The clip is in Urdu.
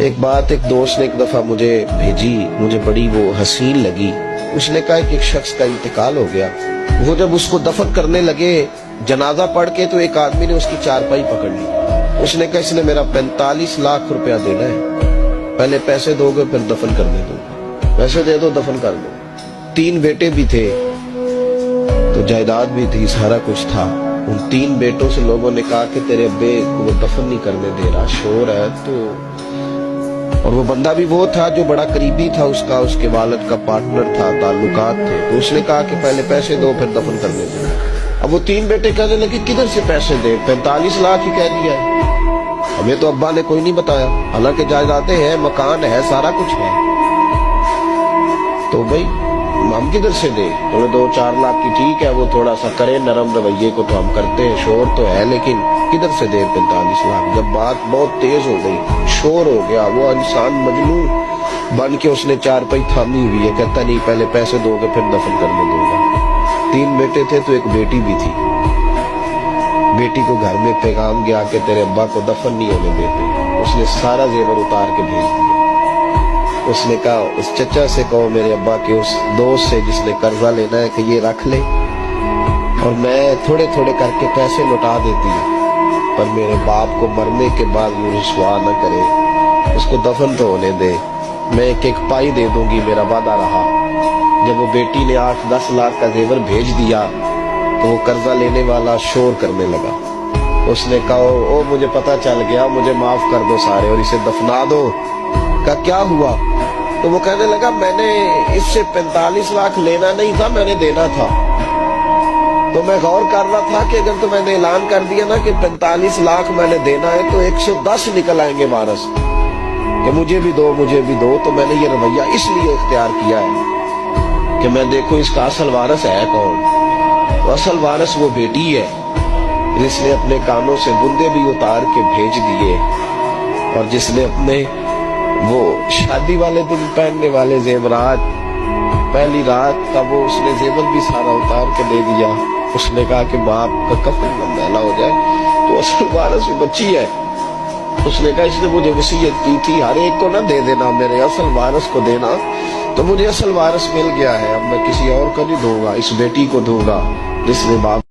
ایک بات ایک دوست نے ایک دفعہ مجھے بھیجی، مجھے بڑی وہ حسین لگی۔ اس نے کہا کہ ایک شخص کا انتقال ہو گیا، وہ جب اس کو دفن کرنے لگے جنازہ پڑھ کے تو ایک آدمی نے اس کی چارپائی پکڑ لی۔ اس نے کہا اس نے میرا 45 لاکھ روپیہ دینا ہے، پہلے پیسے دو گے پھر دفن کرنے دو گے، پیسے دے دو دفن کر دو۔ 3 بیٹے بھی تھے تو جائیداد بھی تھی، سارا کچھ تھا۔ ان 3 بیٹوں سے لوگوں نے کہا کہ تیرے ابے کو وہ دفن نہیں کرنے دے رہا، شور ہے تو، اور وہ بندہ بھی وہ تھا جو بڑا قریبی تھا اس کا، اس کے والد کا پارٹنر تھا، تعلقات تھے، تو اس نے کہا کہ پہلے پیسے دو پھر دفن کرنے دو۔ اب وہ 3 بیٹے کہنے لگے کدھر سے پیسے دے، 45 لاکھ ہی کہہ دیا ہے، ہمیں تو ابا نے کوئی نہیں بتایا، حالانکہ جائیدادیں ہیں، مکان ہے، سارا کچھ ہے، تو بھائی ہم کدھر سے دے؟ تھوڑے 2-4 لاکھ کی ٹھیک ہے، وہ تھوڑا سا کرے نرم رویے کو تو ہم کرتے ہیں، شور تو ہے، لیکن کدھر سے دے 45 لاکھ؟ جب بات بہت تیز ہو گئی، شور ہو گیا، وہ انسان مجنون بن کے اس نے چارپائی تھامی ہوئی ہے، کہتا نہیں پہلے پیسے دو گے پھر دفن کرنے دوں گا۔ 3 بیٹے تھے تو ایک بیٹی بھی تھی، بیٹی کو گھر میں پیغام گیا کہ تیرے ابا کو دفن نہیں ہونے دیتے، اس نے سارا زیور اتار کے بھیج دیا۔ اس نے کہا اس چچا سے کہو میرے ابا کے اس دوست سے جس نے قرضہ لینا ہے کہ یہ رکھ لے اور میں تھوڑے تھوڑے کر کے پیسے لوٹا دیتی ہوں، پر میرے باپ کو مرنے کے بعد وہ رسوا نہ کرے، اس کو دفن تو ہونے دے، میں ایک پائی دے دوں گی، میرا وعدہ رہا۔ جب وہ بیٹی نے 8-10 لاکھ کا زیور بھیج دیا تو وہ قرضہ لینے والا شور کرنے لگا۔ اس نے کہا او مجھے پتہ چل گیا، مجھے معاف کر دو سارے اور اسے دفنا دو۔ کہا کیا ہوا؟ تو وہ کہنے لگا میں نے اس سے 45 لاکھ لینا نہیں تھا، میں نے دینا تھا، تو میں غور کر رہا تھا کہ اگر تو میں نے اعلان کر دیا نا کہ 45 لاکھ میں نے دینا ہے تو 110 نکل آئیں گے وارث کہ مجھے بھی دو مجھے بھی دو، تو میں نے یہ رویہ اس لیے اختیار کیا ہے کہ میں دیکھوں اس کا اصل وارث ہے کون۔ تو اصل وارث وہ بیٹی ہے جس نے اپنے کانوں سے بندے بھی اتار کے بھیج دیے، اور جس نے اپنے وہ شادی والے دن پہننے والے زیورات، پہلی رات کا وہ اس نے زیور بھی سارا اتار کے دے دیا۔ اس نے کہا کہ باپ کا کفن نہ میلا ہو جائے، تو اصل وارث وہ بچی ہے۔ اس نے کہا اس نے مجھے وصیت کی تھی ہر ایک کو نہ دے دینا، میرے اصل وارث کو دینا، تو مجھے اصل وارث مل گیا ہے، اب میں کسی اور کو نہیں دوں گا، اس بیٹی کو دوں گا جس نے باپ